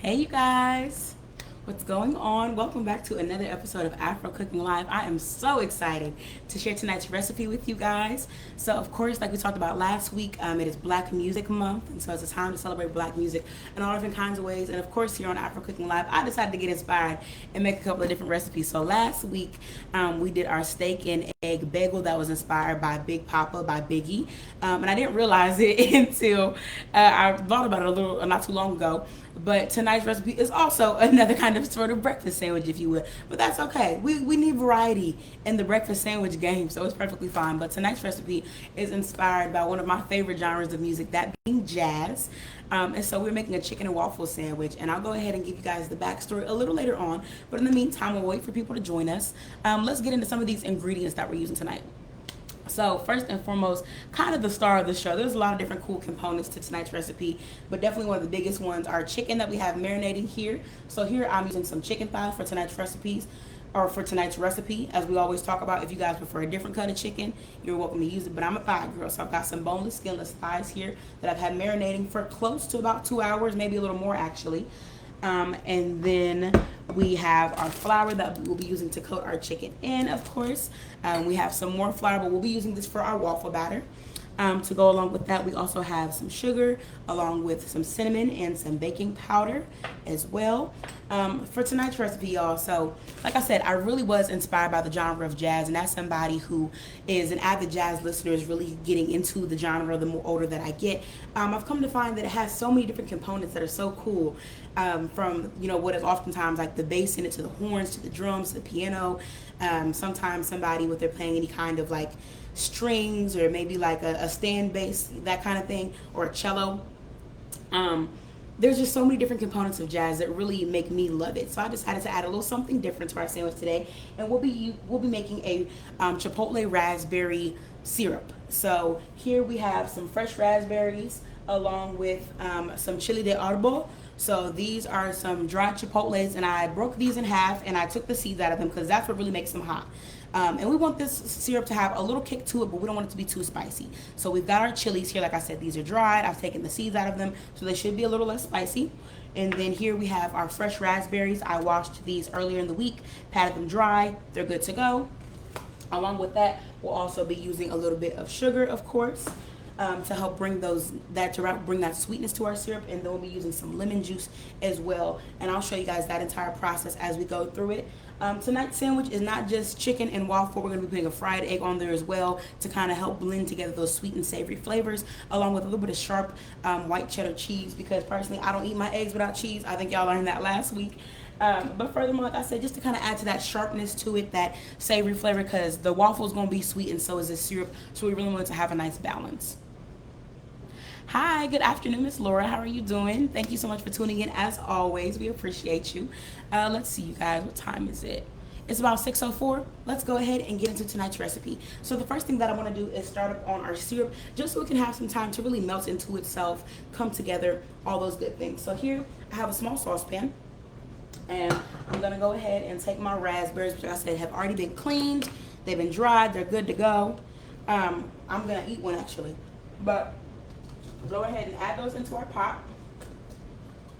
Hey you guys, what's going on? Welcome back to another episode of Afro Cooking Live. I am so excited to share tonight's recipe with you guys. So of course, like we talked about last week, it is Black Music Month, and so it's a time to celebrate Black music in all different kinds of ways. And of course, here on Afro Cooking Live, I decided to get inspired and make a couple of different recipes. So last week, we did our steak and egg bagel that was inspired by Big Papa by Biggie, and I didn't realize it until I thought about it a little not too long ago. But tonight's recipe is also another kind of sort of breakfast sandwich, if you would. But that's okay. We need variety in the breakfast sandwich game, so it's perfectly fine. But tonight's recipe is inspired by one of my favorite genres of music, that being jazz. And so we're making a chicken and waffle sandwich. And I'll go ahead and give you guys the backstory a little later on. But in the meantime, we'll wait for people to join us. Let's get into some of these ingredients that we're using tonight. So first and foremost, kind of the star of the show. There's a lot of different cool components to tonight's recipe, but definitely one of the biggest ones are chicken that we have marinating here. So here I'm using some chicken thighs for tonight's recipes, or for tonight's recipe. As we always talk about, if you guys prefer a different cut of chicken, you're welcome to use it. But I'm a thigh girl, so I've got some boneless, skinless thighs here that I've had marinating for close to about 2 hours, maybe a little more actually. And then we have our flour that we'll be using to coat our chicken in, of course. We have some more flour, but we'll be using this for our waffle batter. To go along with that, we also have some sugar, along with some cinnamon and some baking powder as well. For tonight's recipe, y'all. So, like I said, I really was inspired by the genre of jazz, and that's somebody who is an avid jazz listener, is really getting into the genre the more older that I get. I've come to find that it has so many different components that are so cool. From what is oftentimes like the bass in it, to the horns, to the drums, to the piano. Sometimes somebody with they're playing any kind of like strings, or maybe like a stand bass, that kind of thing, or a cello. There's just so many different components of jazz that really make me love it. So I decided to add a little something different to our sandwich today, and we'll be making a chipotle raspberry syrup. So here we have some fresh raspberries along with some chili de arbol. So these are some dried chipotles, and I broke these in half and I took the seeds out of them because that's what really makes them hot. And we want this syrup to have a little kick to it, but we don't want it to be too spicy. So we've got our chilies here. Like I said, these are dried. I've taken the seeds out of them, so they should be a little less spicy. And then here we have our fresh raspberries. I washed these earlier in the week, patted them dry. They're good to go. Along with that, we'll also be using a little bit of sugar, of course, to help bring that sweetness to our syrup. And then we'll be using some lemon juice as well. And I'll show you guys that entire process as we go through it. Tonight's sandwich is not just chicken and waffle. We're going to be putting a fried egg on there as well to kind of help blend together those sweet and savory flavors, along with a little bit of sharp white cheddar cheese, because personally I don't eat my eggs without cheese. I think y'all learned that last week. But furthermore, like I said, just to kind of add to that sharpness to it, that savory flavor, because the waffle is going to be sweet and so is the syrup. So we really want it to have a nice balance. Hi, good afternoon, Miss Laura. How are you doing? Thank you so much for tuning in. As always, we appreciate you. Let's see, you guys. What time is it? It's about 6:04. Let's go ahead and get into tonight's recipe. So the first thing that I want to do is start up on our syrup, just so it can have some time to really melt into itself, come together, all those good things. So here, I have a small saucepan, and I'm going to go ahead and take my raspberries, which like I said have already been cleaned. They've been dried. They're good to go. I'm going to eat one, actually. But go ahead and add those into our pot.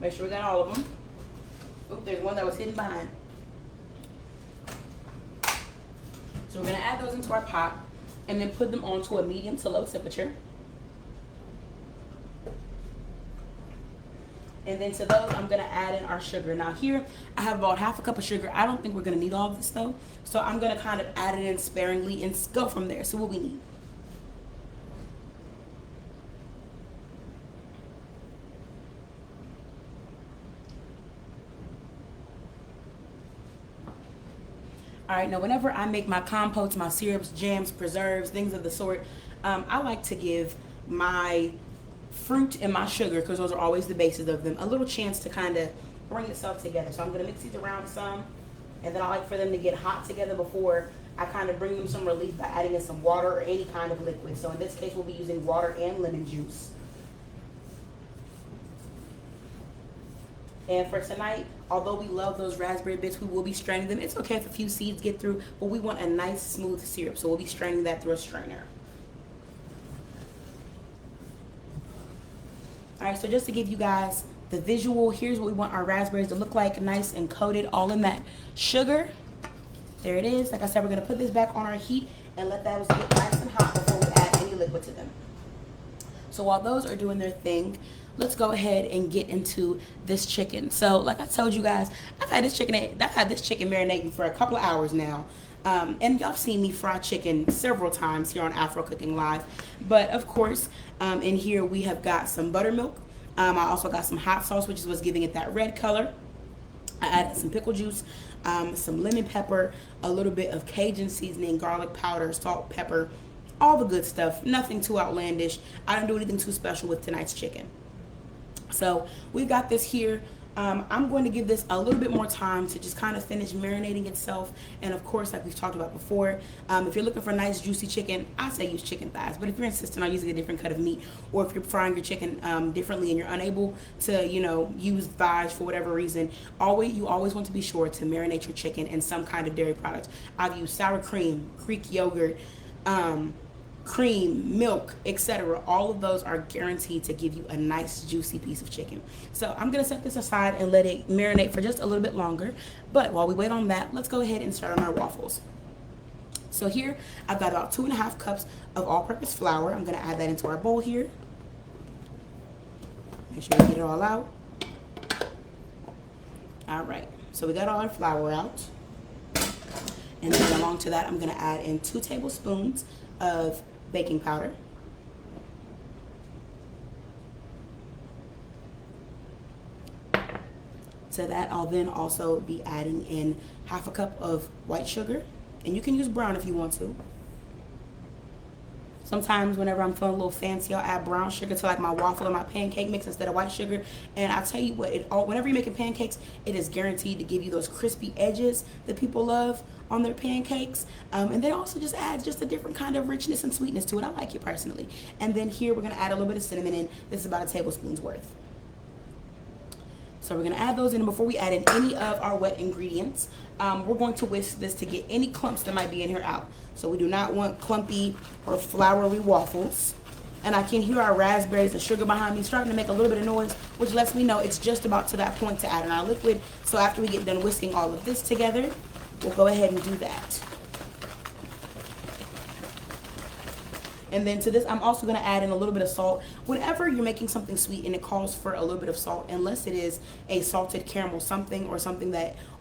Make sure we got all of them. Oop, there's one that was hidden behind. So we're going to add those into our pot and then put them onto a medium to low temperature. And then to those, I'm going to add in our sugar. Now here, I have about half a cup of sugar. I don't think we're going to need all of this though. So I'm going to kind of add it in sparingly and go from there. So what we need. All right, now whenever I make my compotes, my syrups, jams, preserves, things of the sort, I like to give my fruit and my sugar, because those are always the bases of them, a little chance to kind of bring itself together. So I'm going to mix these around some, and then I like for them to get hot together before I kind of bring them some relief by adding in some water or any kind of liquid. So in this case, we'll be using water and lemon juice. And for tonight, although we love those raspberry bits, we will be straining them. It's okay if a few seeds get through, but we want a nice smooth syrup, so we'll be straining that through a strainer. All right, so just to give you guys the visual, here's what we want our raspberries to look like, nice and coated all in that sugar. There it is. Like I said, we're going to put this back on our heat and let those get nice and hot before we add any liquid to them. So while those are doing their thing, let's go ahead and get into this chicken. So like I told you guys, I've had this chicken marinating for a couple of hours now. And y'all have seen me fry chicken several times here on Afro Cooking Live. But of course, in here we have got some buttermilk. I also got some hot sauce, which is what's giving it that red color. I added some pickle juice, some lemon pepper, a little bit of Cajun seasoning, garlic powder, salt, pepper, all the good stuff. Nothing too outlandish. I didn't do anything too special with tonight's chicken. So we've got this here. I'm going to give this a little bit more time to just kind of finish marinating itself. And of course, like we've talked about before, if you're looking for nice juicy chicken, I say use chicken thighs. But if you're insistent on using a different cut of meat, or if you're frying your chicken differently and you're unable to, use thighs for whatever reason, you always want to be sure to marinate your chicken in some kind of dairy product. I've used sour cream, Greek yogurt, cream, milk, etc. All of those are guaranteed to give you a nice juicy piece of chicken. So I'm gonna set this aside and let it marinate for just a little bit longer. But while we wait on that, let's go ahead and start on our waffles. So here I've got about 2.5 cups of all-purpose flour. I'm gonna add that into our bowl here. Make sure we get it all out. All right, so we got all our flour out. And then along to that, I'm gonna add in 2 tablespoons of baking powder. To that, I'll then also be adding in 1/2 cup of white sugar, and you can use brown if you want to. Sometimes whenever I'm feeling a little fancy, I'll add brown sugar to like my waffle or my pancake mix instead of white sugar. And I tell you what, whenever you're making pancakes, it is guaranteed to give you those crispy edges that people love on their pancakes. And then also just adds just a different kind of richness and sweetness to it. I like it personally. And then here we're gonna add a little bit of cinnamon in. This is about a tablespoon's worth. So we're gonna add those in, and before we add in any of our wet ingredients, we're going to whisk this to get any clumps that might be in here out. So we do not want clumpy or floury waffles. And I can hear our raspberries and sugar behind me starting to make a little bit of noise, which lets me know it's just about to that point to add in our liquid. So after we get done whisking all of this together, we'll go ahead and do that. And then to this, I'm also going to add in a little bit of salt. Whenever you're making something sweet and it calls for a little bit of salt, unless it is a salted caramel something or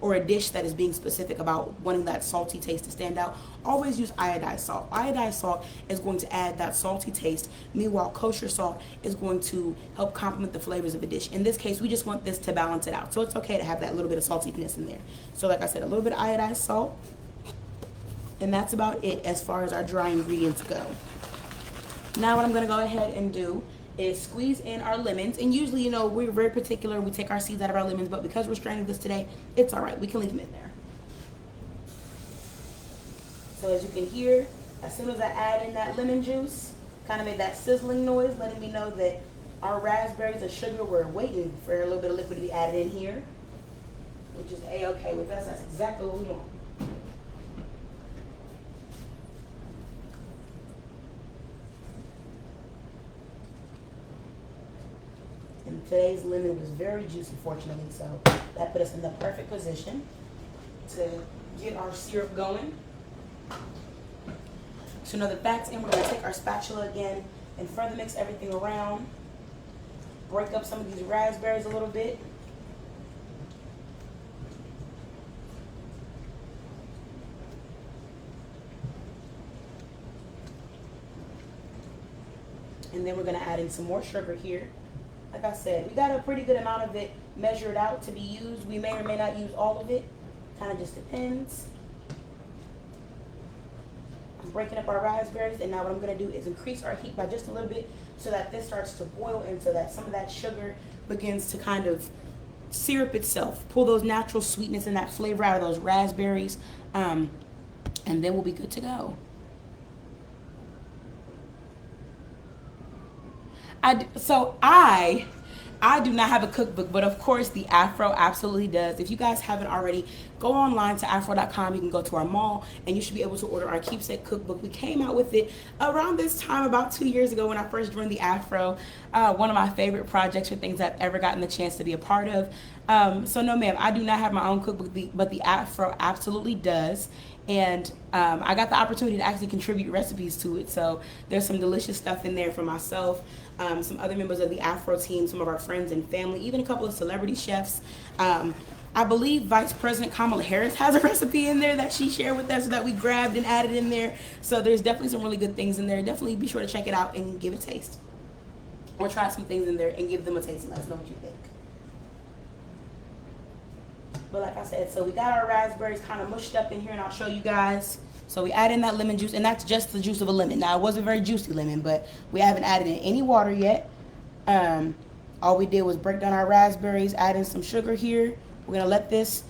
or a dish that is being specific about wanting that salty taste to stand out, always use iodized salt. Iodized salt is going to add that salty taste. Meanwhile, kosher salt is going to help complement the flavors of a dish. In this case, we just want this to balance it out. So it's okay to have that little bit of saltiness in there. So like I said, a little bit of iodized salt. And that's about it as far as our dry ingredients go. Now what I'm going to go ahead and do is squeeze in our lemons. And usually, we're very particular. We take our seeds out of our lemons. But because we're straining this today, it's all right. We can leave them in there. So as you can hear, as soon as I add in that lemon juice, kind of made that sizzling noise, letting me know that our raspberries and sugar were waiting for a little bit of liquid to be added in here, which is A-okay with us. That's exactly what we want. And today's lemon was very juicy, fortunately, so that put us in the perfect position to get our syrup going. So now that that's in, we're going to take our spatula again and further mix everything around. Break up some of these raspberries a little bit. And then we're going to add in some more sugar here. Like I said, we got a pretty good amount of it measured out to be used. We may or may not use all of it. Kind of just depends. I'm breaking up our raspberries, and now what I'm going to do is increase our heat by just a little bit so that this starts to boil and so that some of that sugar begins to kind of syrup itself. Pull those natural sweetness and that flavor out of those raspberries, and then we'll be good to go. I do not have a cookbook, but of course the Afro absolutely does. If you guys haven't already, go online to afro.com. You can go to our mall and you should be able to order our keepsake cookbook. We came out with it around this time about 2 years ago when I first joined the Afro. One of my favorite projects or things I've ever gotten the chance to be a part of. So no ma'am, I do not have my own cookbook, but the Afro absolutely does. And I got the opportunity to actually contribute recipes to it. So there's some delicious stuff in there for myself, some other members of the Afro team, some of our friends and family, even a couple of celebrity chefs. I believe Vice President Kamala Harris has a recipe in there that she shared with us that we grabbed and added in there. So there's definitely some really good things in there. Definitely be sure to check it out and give it a taste. Or try some things in there and give them a taste and let us know what you think. But like I said, so we got our raspberries kind of mushed up in here, and I'll show you guys. So we add in that lemon juice, and that's just the juice of a lemon. Now, it wasn't very juicy lemon, but we haven't added in any water yet. All we did was break down our raspberries, add in some sugar here. We're going to let this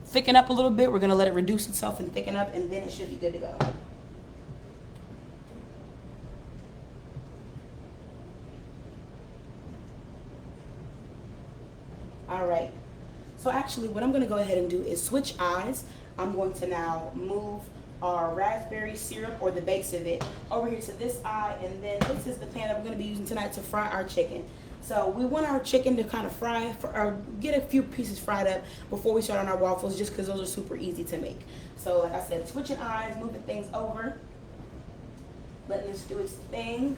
thicken up a little bit. We're going to let it reduce itself and thicken up, and then it should be good to go. All right. So actually, what I'm going to go ahead and do is switch eyes. I'm going to now move our raspberry syrup, or the base of it, over here to this eye, and then this is the pan that we're going to be using tonight to fry our chicken. So we want our chicken to kind of fry, or get a few pieces fried up before we start on our waffles, just because those are super easy to make. So like I said, switching eyes, moving things over, letting this do its thing.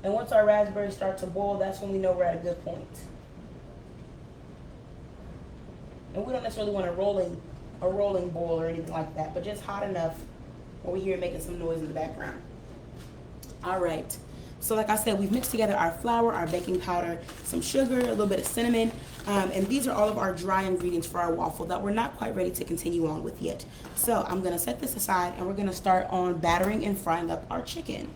And once our raspberries start to boil, that's when we know we're at a good point. And we don't necessarily want a rolling boil or anything like that, but just hot enough where we hear it making some noise in the background. All right. So like I said, we've mixed together our flour, our baking powder, some sugar, a little bit of cinnamon, and these are all of our dry ingredients for our waffle that we're not quite ready to continue on with yet. So I'm going to set this aside, and we're going to start on battering and frying up our chicken.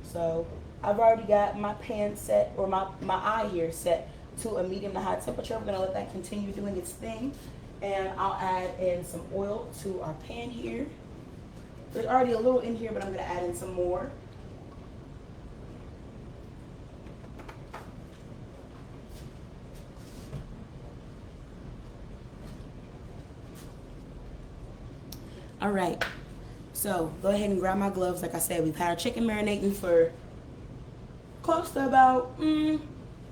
So I've already got my pan set, or my eye here set to a medium to high temperature. We're going to let that continue doing its thing. And I'll add in some oil to our pan here. There's already a little in here, but I'm going to add in some more. All right. So go ahead and grab my gloves. Like I said, we've had our chicken marinating for close to about, a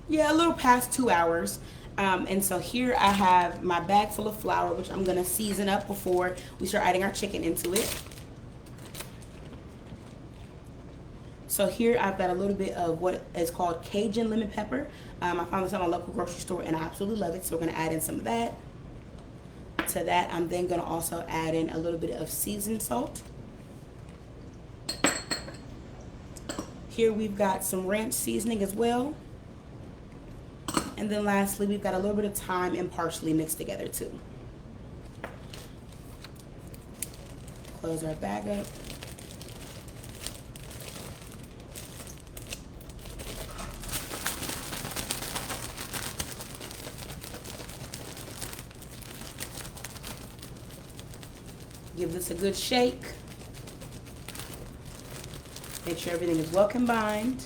little past 2 hours. And so here I have my bag full of flour, which I'm going to season up before we start adding our chicken into it. So here I've got a little bit of what is called Cajun lemon pepper. I found this at my local grocery store, and I absolutely love it. So we're going to add in some of that. To that, I'm then going to also add in a little bit of seasoned salt. Here we've got some ranch seasoning as well. And then lastly, we've got a little bit of thyme and parsley mixed together too. Close our bag up. Give this a good shake. Make sure everything is well combined.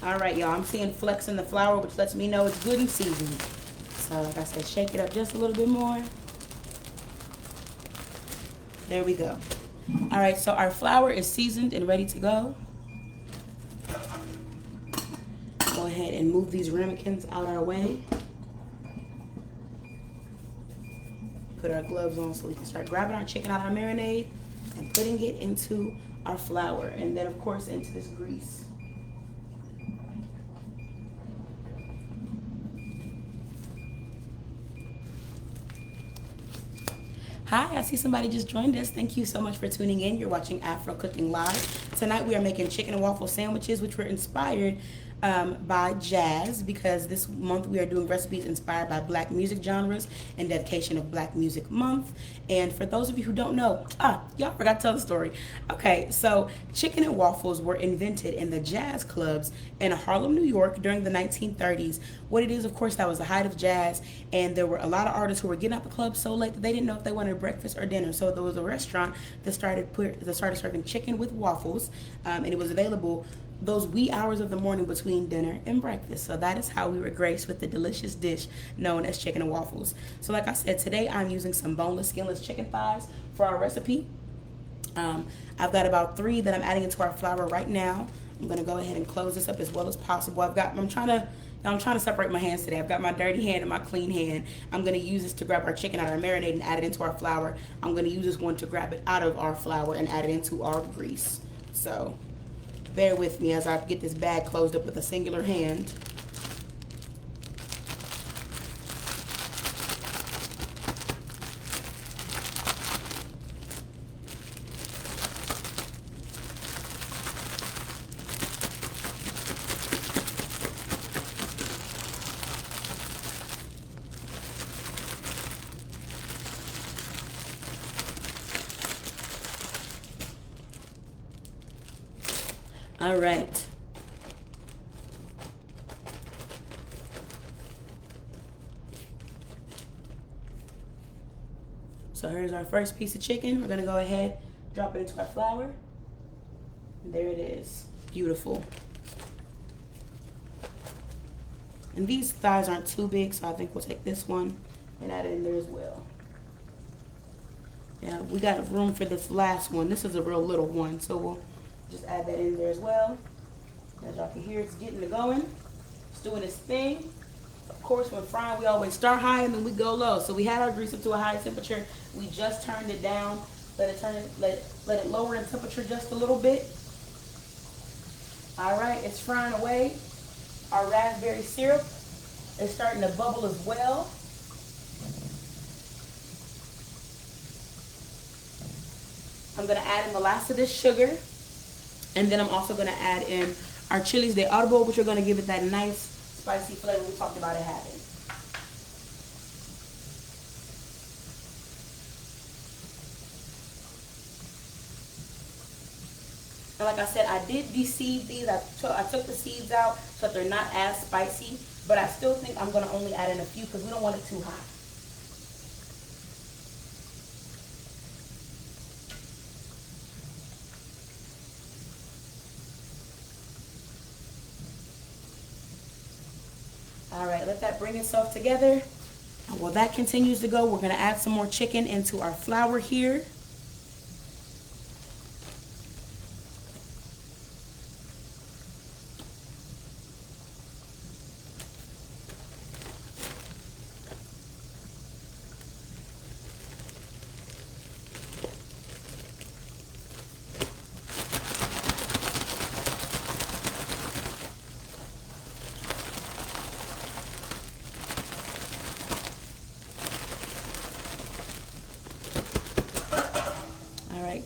All right, y'all, I'm seeing flecks in the flour, which lets me know it's good and seasoned. So like I said, shake it up just a little bit more. There we go. All right, so our flour is seasoned and ready to go. Go ahead and move these ramekins out our way. Put our gloves on so we can start grabbing our chicken out of our marinade and putting it into our flour, and then of course into this grease. Hi, I see somebody just joined us. Thank you so much for tuning in. You're watching Afro Cooking Live. Tonight we are making chicken and waffle sandwiches, which were inspired by jazz, because this month we are doing recipes inspired by black music genres in dedication of Black Music Month. And for those of you who don't know, y'all forgot to tell the story. Okay, so chicken and waffles were invented in the jazz clubs in Harlem, New York during the 1930s. What it is, of course, that was the height of jazz, and there were a lot of artists who were getting out the club so late that they didn't know if they wanted breakfast or dinner. So there was a restaurant that started serving chicken with waffles, and it was available those wee hours of the morning between dinner and breakfast. So that is how we were graced with the delicious dish known as chicken and waffles. So like I said, today I'm using some boneless, skinless chicken thighs for our recipe. I've got about 3 that I'm adding into our flour right now. I'm gonna go ahead and close this up as well as possible. I'm trying to separate my hands today. I've got my dirty hand and my clean hand. I'm gonna use this to grab our chicken out of our marinade and add it into our flour. I'm gonna use this one to grab it out of our flour and add it into our grease. So bear with me as I get this bag closed up with a singular hand. All right. So here's our first piece of chicken. We're gonna go ahead, drop it into our flour. And there it is. Beautiful. And these thighs aren't too big, so I think we'll take this one and add it in there as well. Yeah, we got room for this last one. This is a real little one, so we'll just add that in there as well. As y'all can hear, it's getting it going. It's doing its thing. Of course, when frying, we always start high and then we go low. So we had our grease up to a high temperature. We just turned it down. Let it lower in temperature just a little bit. All right, it's frying away. Our raspberry syrup is starting to bubble as well. I'm gonna add in molasses sugar, and then I'm also gonna add in our chilies de árbol, which are gonna give it that nice spicy flavor we talked about it having. And like I said, I did de-seed these. I took the seeds out so that they're not as spicy, but I still think I'm gonna only add in a few because we don't want it too hot. All right, let that bring itself together. And while that continues to go, we're gonna add some more chicken into our flour here.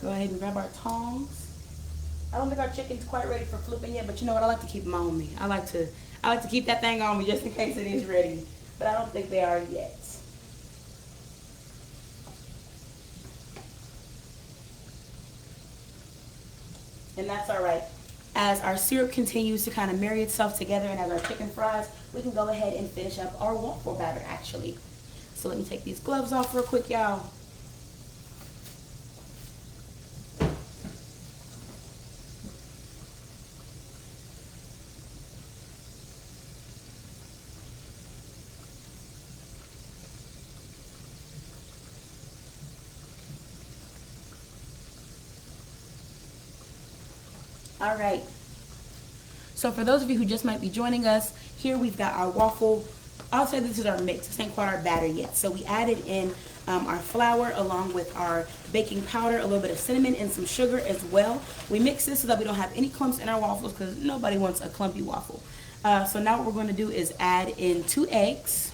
Go ahead and grab our tongs. I don't think our chicken's quite ready for flipping yet, but you know what? I like to keep them on me. I like to keep that thing on me just in case it is ready. But I don't think they are yet. And that's all right. As our syrup continues to kind of marry itself together and as our chicken fries, we can go ahead and finish up our waffle batter actually. So let me take these gloves off real quick, y'all. All right. So for those of you who just might be joining us, here we've got our waffle. I'll say this is our mix. This ain't quite our batter yet. So we added in our flour along with our baking powder, a little bit of cinnamon, and some sugar as well. We mix this so that we don't have any clumps in our waffles because nobody wants a clumpy waffle. So now what we're going to do is add in 2 eggs.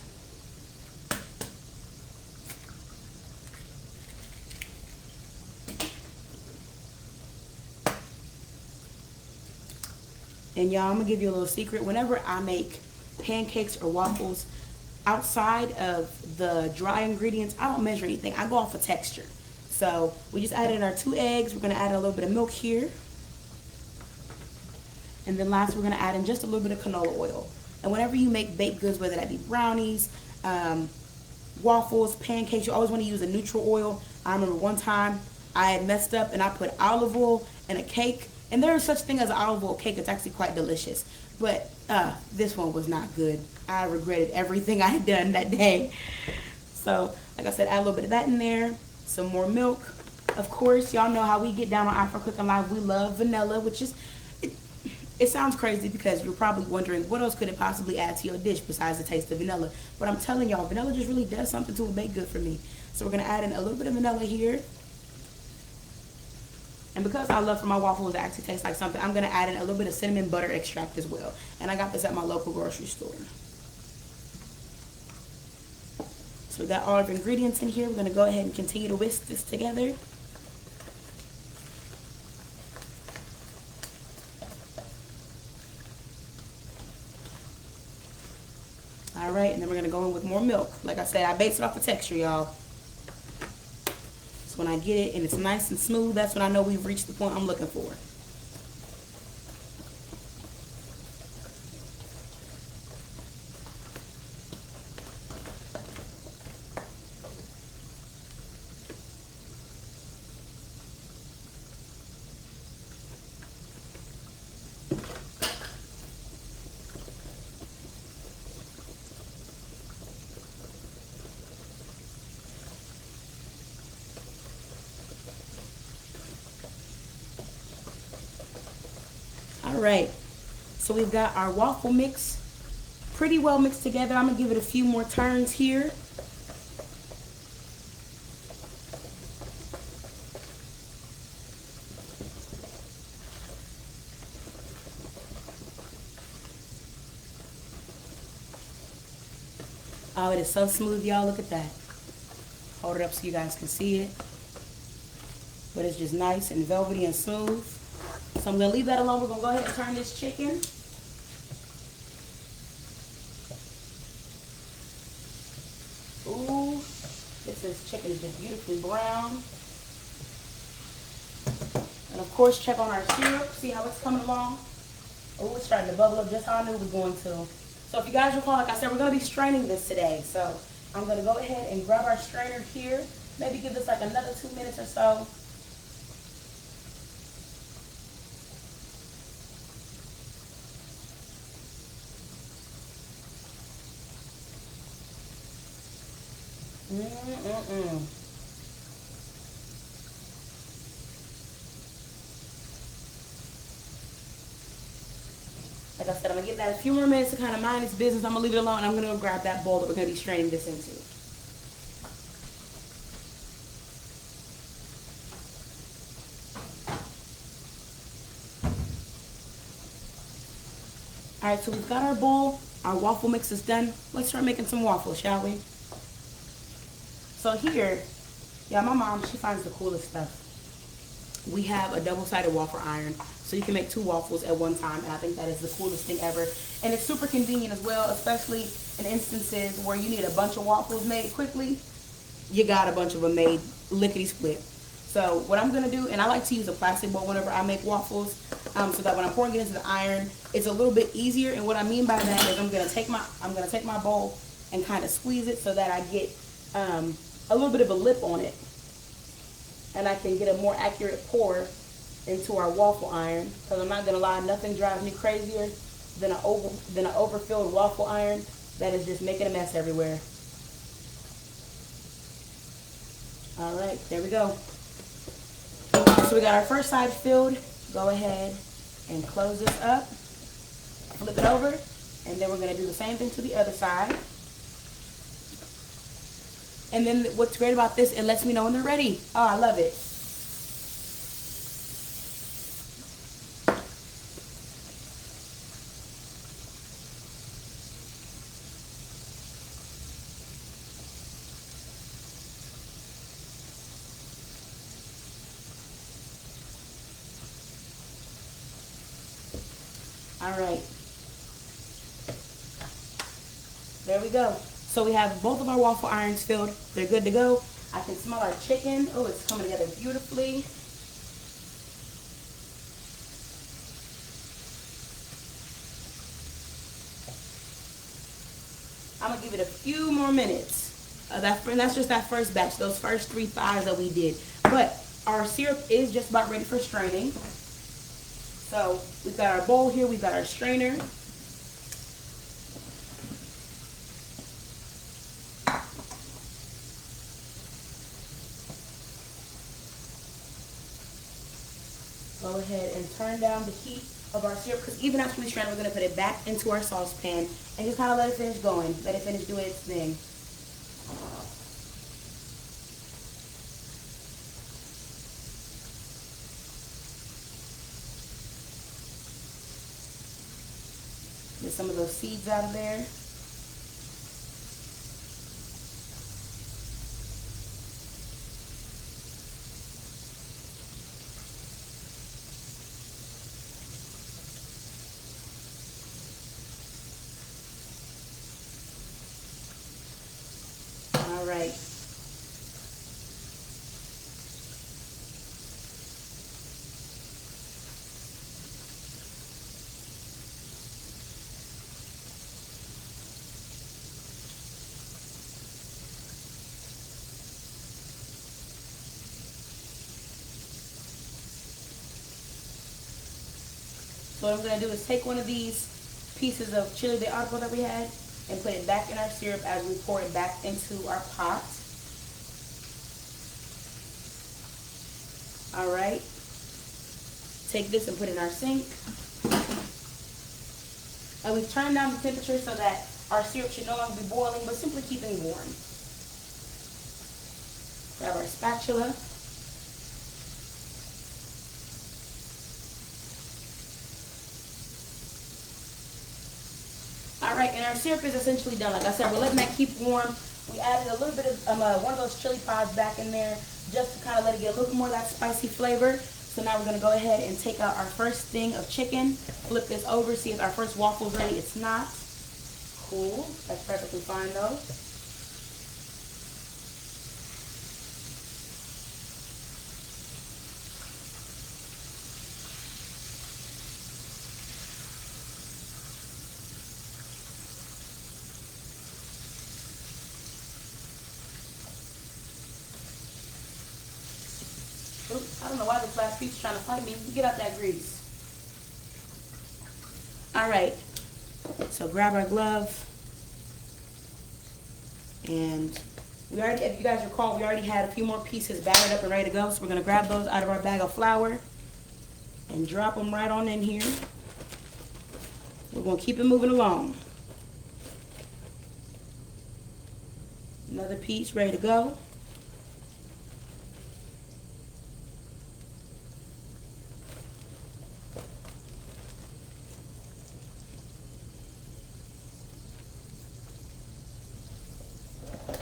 And y'all, I'm gonna give you a little secret. Whenever I make pancakes or waffles, outside of the dry ingredients, I don't measure anything. I go off of texture. So we just added our 2 eggs. We're gonna add a little bit of milk here. And then last, we're gonna add in just a little bit of canola oil. And whenever you make baked goods, whether that be brownies, waffles, pancakes, you always wanna use a neutral oil. I remember one time I had messed up and I put olive oil in a cake. And there is such thing as an olive oil cake. It's actually quite delicious. But this one was not good. I regretted everything I had done that day. So, like I said, add a little bit of that in there. Some more milk. Of course, y'all know how we get down on Afro Cooking Live. We love vanilla, which is, it sounds crazy because you're probably wondering what else could it possibly add to your dish besides the taste of vanilla. But I'm telling y'all, vanilla just really does something to a baked good for me. So we're going to add in a little bit of vanilla here. And because I love for my waffles to actually taste like something, I'm going to add in a little bit of cinnamon butter extract as well. And I got this at my local grocery store. So we got all of the ingredients in here. We're going to go ahead and continue to whisk this together. All right, and then we're going to go in with more milk. Like I said, I base it off the texture, y'all. So when I get it and it's nice and smooth, that's when I know we've reached the point I'm looking for. All right, so we've got our waffle mix pretty well mixed together. I'm gonna give it a few more turns here. Oh, it is so smooth, y'all. Look at that. Hold it up so you guys can see it. But it's just nice and velvety and smooth. So I'm going to leave that alone. We're going to go ahead and turn this chicken. Ooh, this chicken is just beautifully brown. And of course, check on our syrup. See how it's coming along. Oh, it's starting to bubble up just how I knew it was going to. So if you guys recall, like I said, we're going to be straining this today. So I'm going to go ahead and grab our strainer here. Maybe give this like another 2 minutes or so. Like I said, I'm going to give that a few more minutes to kind of mind its business. I'm going to leave it alone. And I'm going to go grab that bowl that we're going to be straining this into. All right, so we've got our bowl. Our waffle mix is done. Let's start making some waffles, shall we? So here, yeah, my mom, she finds the coolest stuff. We have a double-sided waffle iron, so you can make 2 waffles at one time, and I think that is the coolest thing ever. And it's super convenient as well, especially in instances where you need a bunch of waffles made quickly. You got a bunch of them made lickety-split. So what I'm going to do, and I like to use a plastic bowl whenever I make waffles, so that when I'm pouring it into the iron, it's a little bit easier. And what I mean by that is I'm going to take my bowl and kind of squeeze it so that I get a little bit of a lip on it, and I can get a more accurate pour into our waffle iron. Because I'm not gonna lie, nothing drives me crazier than an overfilled waffle iron that is just making a mess everywhere. All right, there we go. So we got our first side filled. Go ahead and close this up, flip it over, and then we're gonna do the same thing to the other side. And then what's great about this, it lets me know when they're ready. Oh, I love it. All right. There we go. So we have both of our waffle irons filled. They're good to go. I can smell our chicken. Oh, it's coming together beautifully. I'm gonna give it a few more minutes. That's just that first batch, those first 3 thighs that we did. But our syrup is just about ready for straining. So we've got our bowl here, we've got our strainer. Go ahead and turn down the heat of our syrup, because even after we strain, we're going to put it back into our saucepan and just kind of let it finish going. Let it finish doing its thing. Get some of those seeds out of there. All right. So what I'm going to do is take one of these pieces of chili de árbol that we had and put it back in our syrup as we pour it back into our pot. All right. Take this and put it in our sink. And we've turned down the temperature so that our syrup should no longer be boiling, but simply keeping warm. Grab our spatula. All right, and our syrup is essentially done. Like I said, we're letting that keep warm. We added a little bit of one of those chili pods back in there just to kind of let it get a little more of that spicy flavor. So now we're going to go ahead and take out our first thing of chicken. Flip this over, see if our first waffle's ready. It's not. Cool. That's perfectly fine though. Oops, I don't know why this last piece is trying to fight me. Get out that grease. All right, so grab our glove. And we already, if you guys recall, we already had a few more pieces battered up and ready to go. So we're gonna grab those out of our bag of flour and drop them right on in here. We're gonna keep it moving along. Another piece ready to go.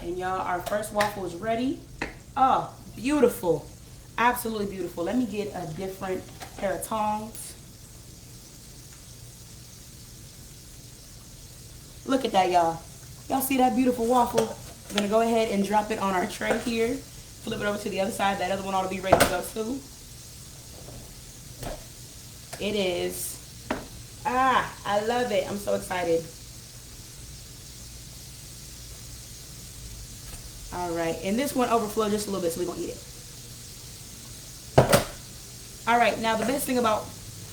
And y'all, our first waffle is ready. Oh, beautiful. Absolutely beautiful. Let me get a different pair of tongs. Look at that, y'all. Y'all see that beautiful waffle? We're gonna go ahead and drop it on our tray here. Flip it over to the other side. That other one ought to be ready to go too. It is. Ah, I love it. I'm so excited. All right, and this one overflowed just a little bit, so we're gonna eat it. All right, now the best thing about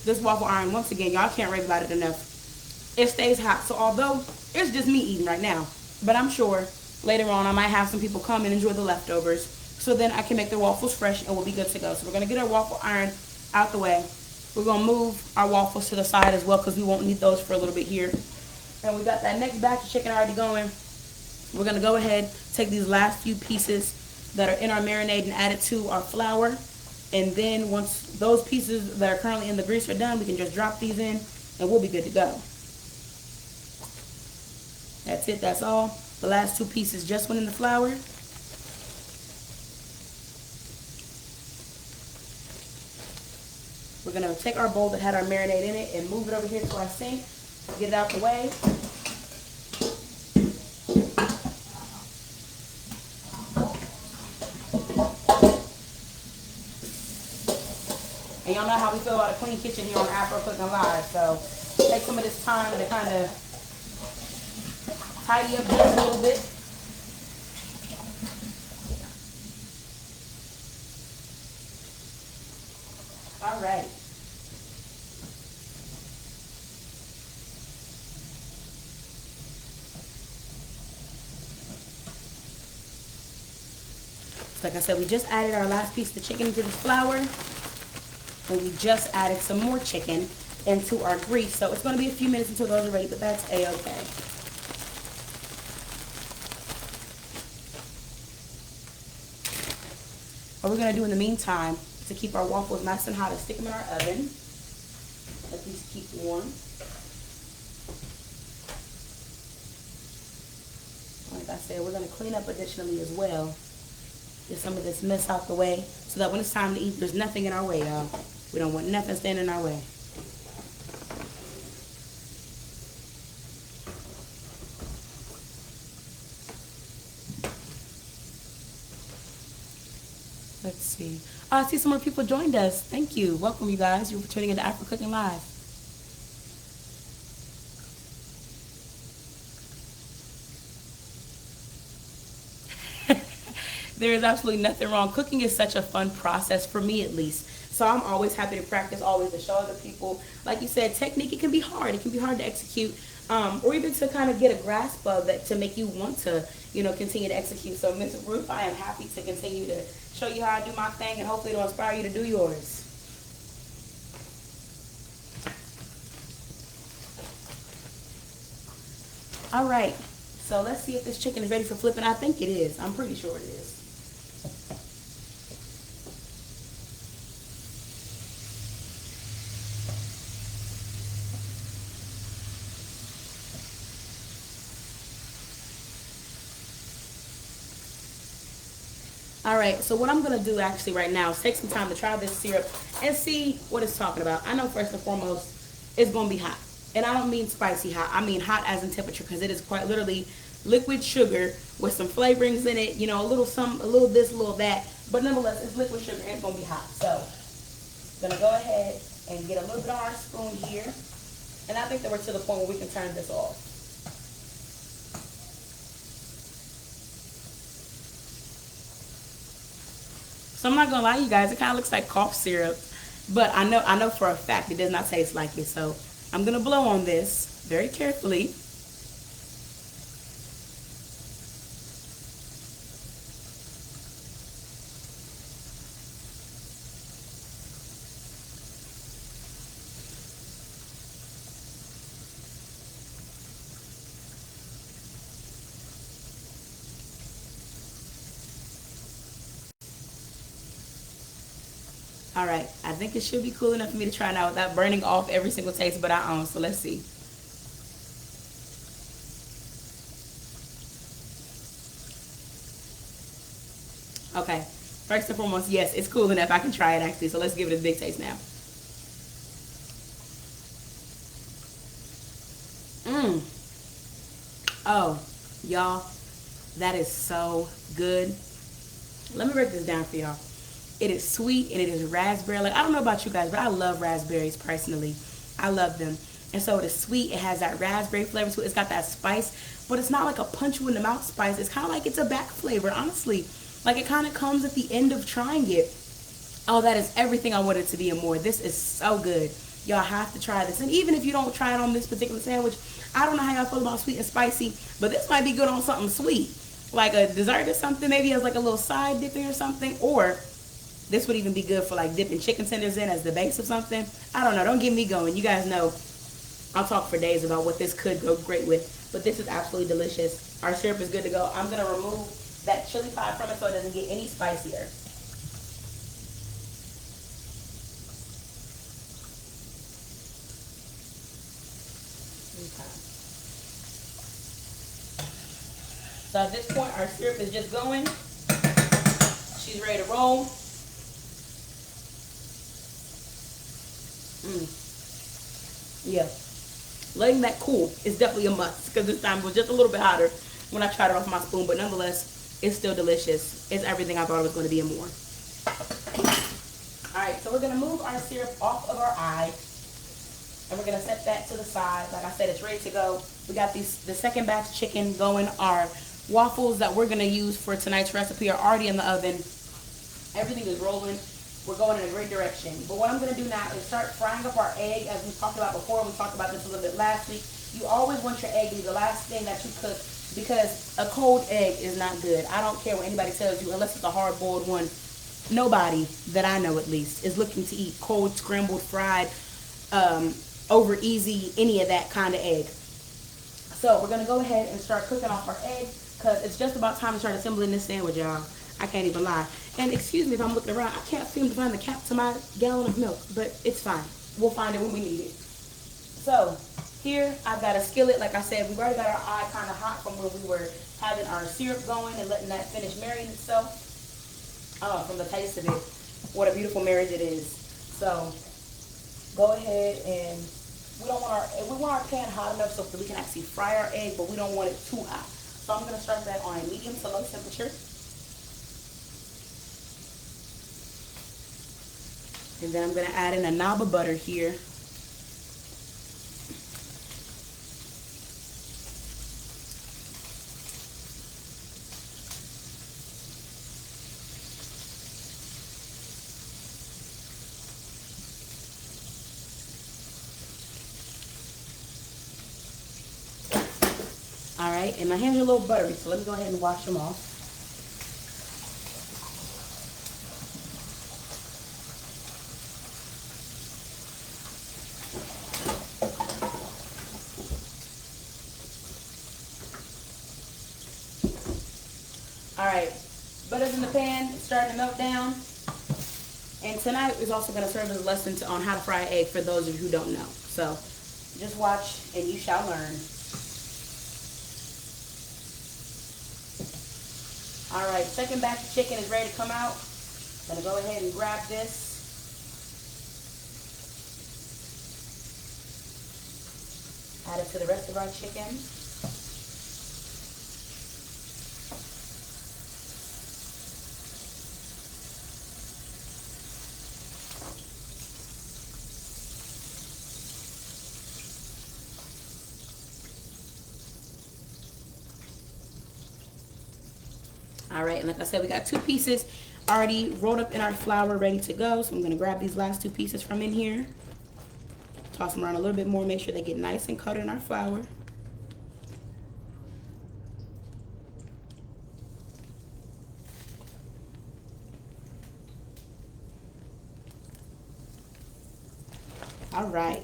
this waffle iron, once again, y'all can't rave about it enough. It stays hot, so although it's just me eating right now, but I'm sure later on I might have some people come and enjoy the leftovers, so then I can make the waffles fresh and we'll be good to go. So we're gonna get our waffle iron out the way. We're gonna move our waffles to the side as well because we won't need those for a little bit here. And we got that next batch of chicken already going. We're going to go ahead, take these last few pieces that are in our marinade and add it to our flour. And then once those pieces that are currently in the grease are done, we can just drop these in and we'll be good to go. That's it, that's all. The last two pieces just went in the flour. We're gonna take our bowl that had our marinade in it and move it over here to our sink, get it out the way. And y'all know how we feel about a clean kitchen here on Afro Cooking Live. So take some of this time to kind of tidy up just a little bit. All right. So like I said, we just added our last piece of the chicken into this flour. And we just added some more chicken into our grease. So it's going to be a few minutes until those are ready, but that's A-okay. What we're going to do in the meantime to keep our waffles nice and hot is stick them in our oven. Let these keep warm. Like I said, we're going to clean up additionally as well. Get some of this mess out the way so that when it's time to eat, there's nothing in our way, y'all. We don't want nothing standing in our way. Let's see. Oh, I see some more people joined us. Thank you. Welcome, you guys. You're tuning into Afro Cooking Live. There is absolutely nothing wrong. Cooking is such a fun process, for me at least. So I'm always happy to practice, always to show other people. Like you said, technique, it can be hard. It can be hard to execute, or even to kind of get a grasp of that to make you want to, you know, continue to execute. So Ms. Ruth, I am happy to continue to show you how I do my thing, and hopefully it'll inspire you to do yours. All right. So let's see if this chicken is ready for flipping. I think it is. I'm pretty sure it is. All right, so what I'm gonna do actually right now is take some time to try this syrup and see what it's talking about. I know first and foremost, it's gonna be hot. And I don't mean spicy hot, I mean hot as in temperature, because it is quite literally liquid sugar with some flavorings in it, you know, a little this, a little that, but nonetheless, it's liquid sugar and it's gonna be hot. So, I'm gonna go ahead and get a little bit on our spoon here. And I think that we're to the point where we can turn this off. So I'm not gonna lie, you guys, it kind of looks like cough syrup, but I know for a fact it does not taste like it. So I'm gonna blow on this very carefully. All right, I think it should be cool enough for me to try now without burning off every single taste bud I own. So let's see. Okay, first and foremost, yes, it's cool enough. I can try it actually. So let's give it a big taste now. Oh, y'all, that is so good. Let me break this down for y'all. It is sweet and it is raspberry. Like, I don't know about you guys, but I love raspberries personally. I love them. And so it is sweet. It has that raspberry flavor to it. It's got that spice, but it's not like a punch you in the mouth spice. It's kind of like it's a back flavor, honestly. Like, it kind of comes at the end of trying it. Oh, that is everything I wanted to be and more. This is so good. Y'all have to try this. And even if you don't try it on this particular sandwich, I don't know how y'all feel about sweet and spicy, but this might be good on something sweet. Like a dessert or something, maybe as like a little side dipping or something, or this would even be good for like dipping chicken tenders in as the base of something. I don't know. Don't get me going. You guys know I'll talk for days about what this could go great with. But this is absolutely delicious. Our syrup is good to go. I'm going to remove that chili pie from it so it doesn't get any spicier. Okay. So at this point, our syrup is just going. She's ready to roll. Yeah, letting that cool is definitely a must because this time it was just a little bit hotter when I tried it off my spoon, but nonetheless, it's still delicious. It's everything I thought it was going to be and more. All right, so we're going to move our syrup off of our eye, and we're going to set that to the side. Like I said, it's ready to go. We got the second batch chicken going. Our waffles that we're going to use for tonight's recipe are already in the oven. Everything is rolling. We're going in a great direction. But what I'm going to do now is start frying up our egg, as we talked about before. We talked about this a little bit last week. You always want your egg to be the last thing that you cook because a cold egg is not good. I don't care what anybody tells you, unless it's a hard-boiled one. Nobody, that I know at least, is looking to eat cold, scrambled, fried, over easy, any of that kind of egg. So we're going to go ahead and start cooking off our egg because it's just about time to start assembling this sandwich, y'all. I can't even lie. And excuse me if I'm looking around. I can't seem to find the cap to my gallon of milk, but it's fine. We'll find it when we need it. So here I've got a skillet. Like I said, we've already got our eye kind of hot from when we were having our syrup going and letting that finish marrying itself. Oh, from the taste of it, what a beautiful marriage it is. So go ahead and we want our pan hot enough so that we can actually fry our egg, but we don't want it too hot. So I'm going to start that on a medium to low temperature. And then I'm going to add in a knob of butter here. All right, and my hands are a little buttery, so let me go ahead and wash them off. All right, butter's in the pan, it's starting to melt down. And tonight is also going to serve as a lesson on how to fry an egg for those of you who don't know. So just watch and you shall learn. All right, second batch of chicken is ready to come out. I'm going to go ahead and grab this. Add it to the rest of our chicken. All right, and like I said, we got 2 pieces already rolled up in our flour, ready to go. So I'm going to grab these last 2 pieces from in here. Toss them around a little bit more, make sure they get nice and coated in our flour. All right.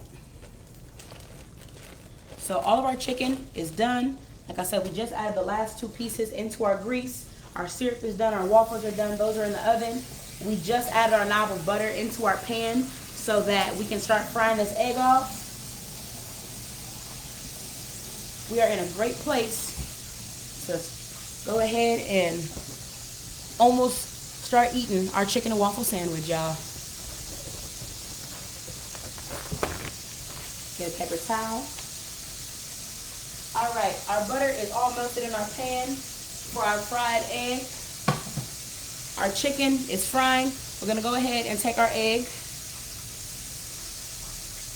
So all of our chicken is done. Like I said, we just added the last 2 pieces into our grease. Our syrup is done. Our waffles are done. Those are in the oven. We just added our knob of butter into our pan so that we can start frying this egg off. We are in a great place to go ahead and almost start eating our chicken and waffle sandwich, y'all. Get a paper towel. All right, our butter is all melted in our pan for our fried egg. Our chicken is frying. We're gonna go ahead and take our egg.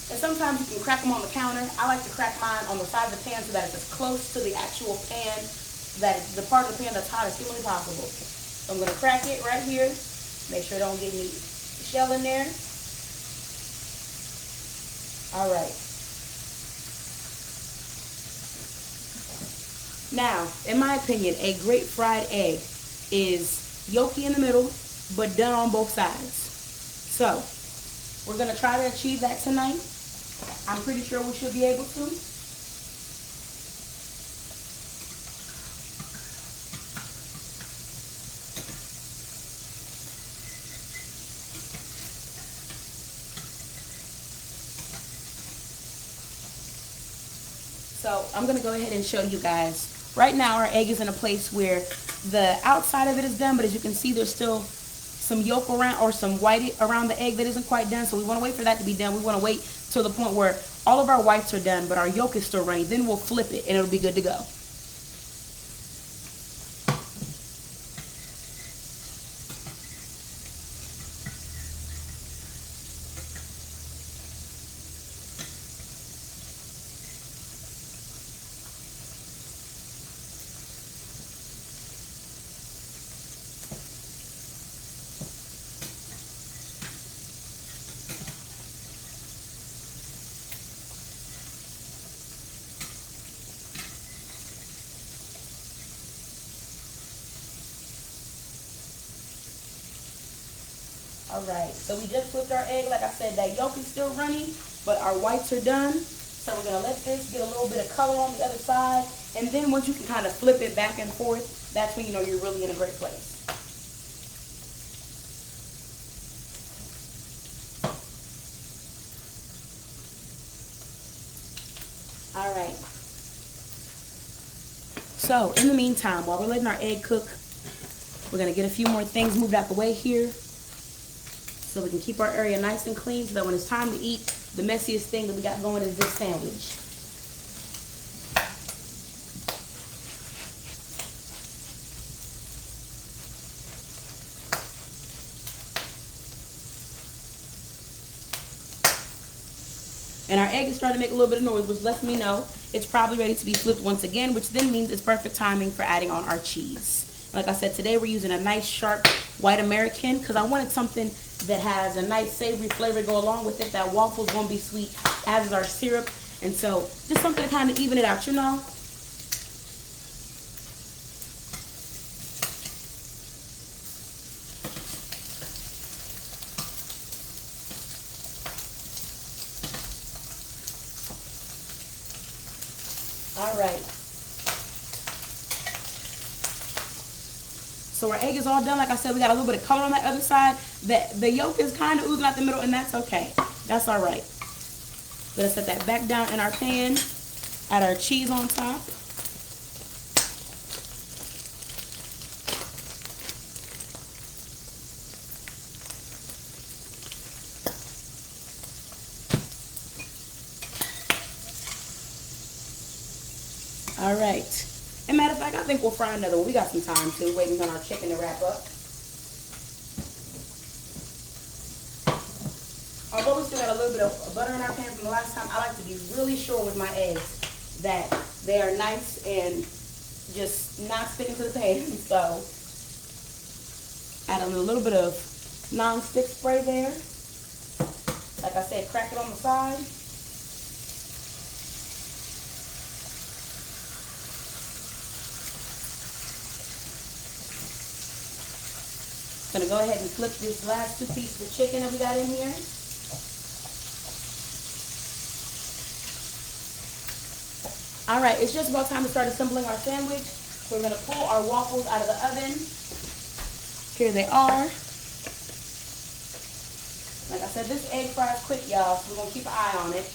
And sometimes you can crack them on the counter. I like to crack mine on the side of the pan so that it's as close to the actual pan, that the part of the pan that's hot as humanly possible. So I'm gonna crack it right here. Make sure I don't get any shell in there. All right. Now, in my opinion, a great fried egg is yolky in the middle, but done on both sides. So, we're going to try to achieve that tonight. I'm pretty sure we should be able to. So, I'm going to go ahead and show you guys. Right now, our egg is in a place where the outside of it is done, but as you can see, there's still some yolk around or some white around the egg that isn't quite done. So we want to wait for that to be done. We want to wait till the point where all of our whites are done, but our yolk is still runny. Then we'll flip it and it'll be good to go. All right, so we just flipped our egg. Like I said, that yolk is still runny, but our whites are done. So we're gonna let this get a little bit of color on the other side. And then once you can kind of flip it back and forth, that's when you know you're really in a great place. All right. So in the meantime, while we're letting our egg cook, we're gonna get a few more things moved out the way here, so we can keep our area nice and clean, so that when it's time to eat, the messiest thing that we got going is this sandwich. And our egg is starting to make a little bit of noise, which lets me know it's probably ready to be flipped once again, which then means it's perfect timing for adding on our cheese. Like I said, today we're using a nice sharp white American because I wanted something that has a nice savory flavor to go along with it. That waffle's gonna be sweet, as is our syrup, and so just something to kind of even it out, you know. All right. So our egg is all done. Like I said, we got a little bit of color on that other side. The yolk is kind of oozing out the middle, and that's okay. That's all right. Let's set that back down in our pan. Add our cheese on top. All right. And matter of fact, I think we'll fry another one. We got some time too, waiting on our chicken to wrap up. Although we still got a little bit of butter in our pan from the last time, I like to be really sure with my eggs that they are nice and just not sticking to the pan. So add a little bit of non-stick spray there. Like I said, crack it on the side. Gonna go ahead and flip this last 2 pieces of chicken that we got in here. All right, it's just about time to start assembling our sandwich. So we're gonna pull our waffles out of the oven. Here they are. Like I said, this egg fries quick, y'all, so we're gonna keep an eye on it.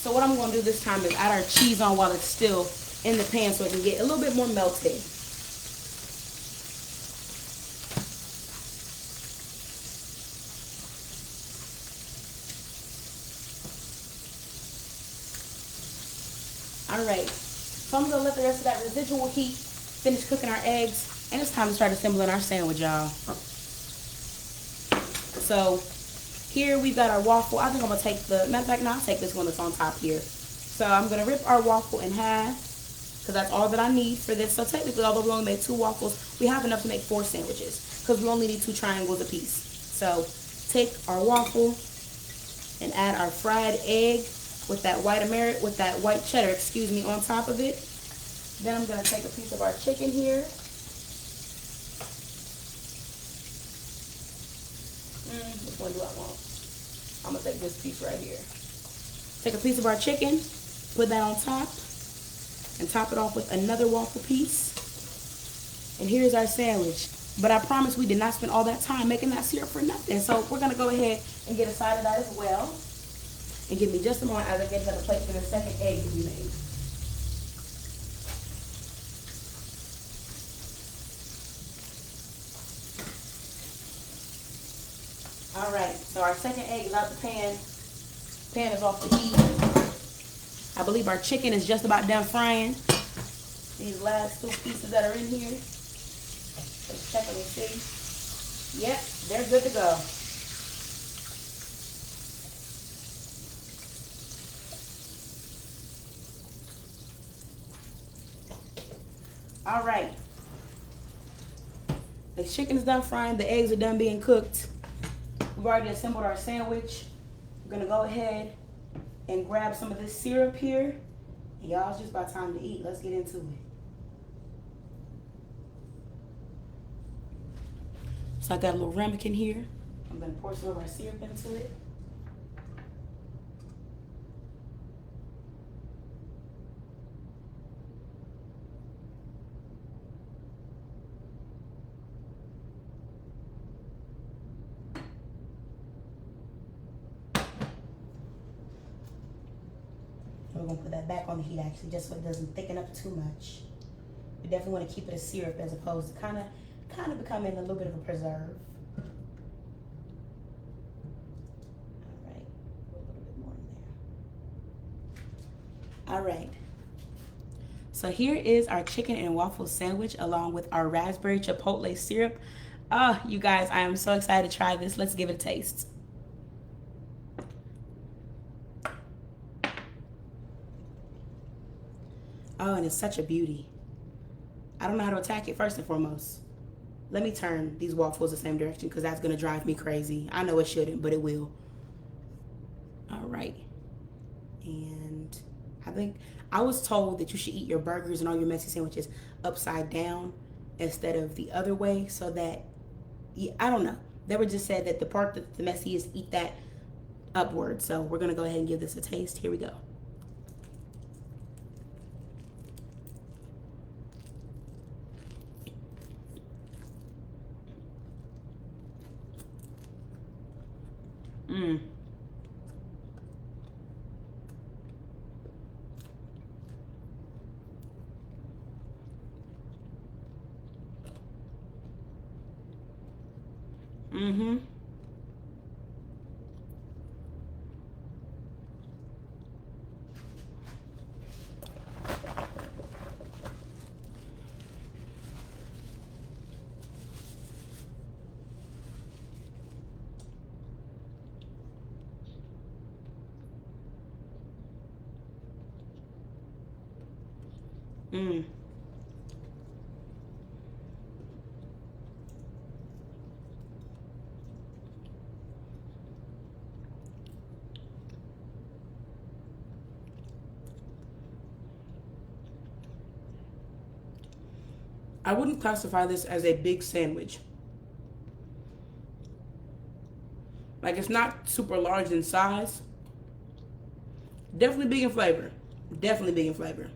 So what I'm going to do this time is add our cheese on while it's still in the pan so it can get a little bit more melted. All right, so I'm going to let the rest of that residual heat finish cooking our eggs, and it's time to start assembling our sandwich, y'all. So here we've got our waffle. I think I'm going to take the, matter of fact, no, I'll take this one that's on top here. So I'm going to rip our waffle in half because that's all that I need for this. So technically, although we only made 2 waffles, we have enough to make 4 sandwiches because we only need 2 triangles apiece. So take our waffle and add our fried egg with that white cheddar, excuse me, on top of it. Then I'm going to take a piece of our chicken here. Which one do I want? I'm gonna take this piece right here. Take a piece of our chicken, put that on top, and top it off with another waffle piece. And here's our sandwich. But I promise we did not spend all that time making that syrup for nothing. So we're gonna go ahead and get a side of that as well. And give me just a moment as I get another plate for the second egg to be made. All right, so our second egg is out the pan. Pan is off the heat. I believe our chicken is just about done frying. These last two pieces that are in here. Let's check them and see. Yep, they're good to go. All right. The chicken is done frying. The eggs are done being cooked. We've already assembled our sandwich. We're gonna go ahead and grab some of this syrup here. And y'all, it's just about time to eat. Let's get into it. So I got a little ramekin here. I'm gonna pour some of our syrup into it. We're gonna put that back on the heat actually, just so it doesn't thicken up too much. We definitely want to keep it a syrup as opposed to kind of becoming a little bit of a preserve. All right, a little bit more in there. All right. So here is our chicken and waffle sandwich along with our raspberry chipotle syrup. Oh, you guys, I am so excited to try this. Let's give it a taste. Oh, and it's such a beauty. I don't know how to attack it first and foremost. Let me turn these waffles the same direction because that's going to drive me crazy. I know it shouldn't, but it will. All right. And I think I was told that you should eat your burgers and all your messy sandwiches upside down instead of the other way so that, I don't know. They were just said that the part that's the messy is eat that upward. So we're going to go ahead and give this a taste. Here we go. Mm-hmm. Mm. I wouldn't classify this as a big sandwich. Like, it's not super large in size. Definitely big in flavor. Definitely big in flavor.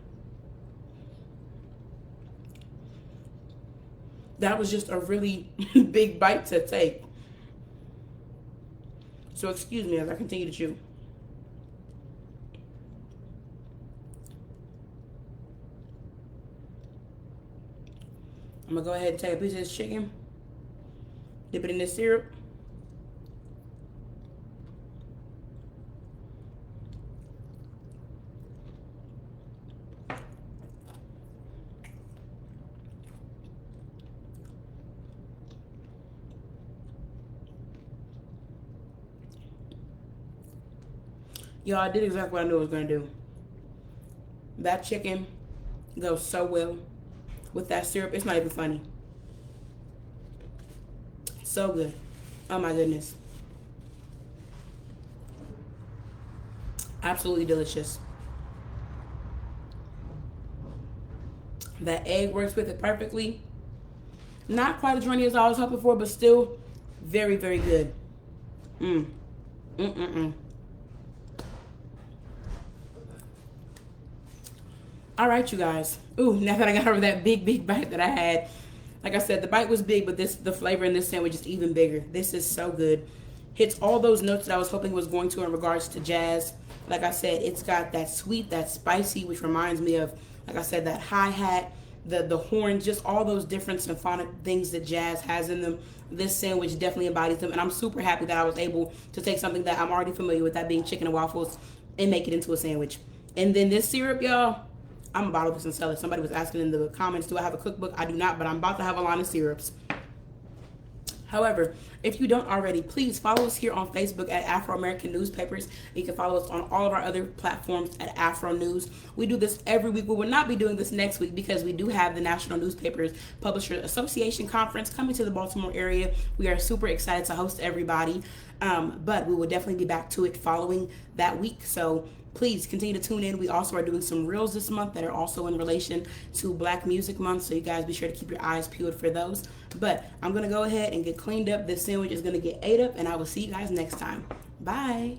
That was just a really big bite to take. So excuse me as I continue to chew. I'm gonna go ahead and take a piece of this chicken, dip it in this syrup. Y'all, I did exactly what I knew I was gonna do. That chicken goes so well with that syrup. It's not even funny. So good. Oh my goodness. Absolutely delicious. That egg works with it perfectly. Not quite as runny as I was hoping for, but still very, very good. Mm-mm-mm. All right, you guys. Ooh, now that I got over that big bite that I had, like I said, the bite was big, but the flavor in this sandwich is even bigger. This is so good. Hits all those notes that I was hoping it was going to in regards to jazz. Like I said, it's got that sweet, that spicy, which reminds me of, like I said, that hi hat, the horns, just all those different symphonic things that jazz has in them. This sandwich definitely embodies them, and I'm super happy that I was able to take something that I'm already familiar with, that being chicken and waffles, and make it into a sandwich. And then this syrup, y'all, I'm a bottle this and sell it. Somebody was asking in the comments, do I have a cookbook? I do not, but I'm about to have a line of syrups. However, if you don't already, please follow us here on Facebook at Afro American Newspapers. You can follow us on all of our other platforms at Afro News. We do this every week. We will not be doing this next week because we do have the National Newspapers Publishers Association Conference coming to the Baltimore area. We are super excited to host everybody, but we will definitely be back to it following that week. So please continue to tune in. We also are doing some reels this month that are also in relation to Black Music Month, so you guys be sure to keep your eyes peeled for those. But I'm going to go ahead and get cleaned up. This sandwich is going to get ate up, and I will see you guys next time. Bye.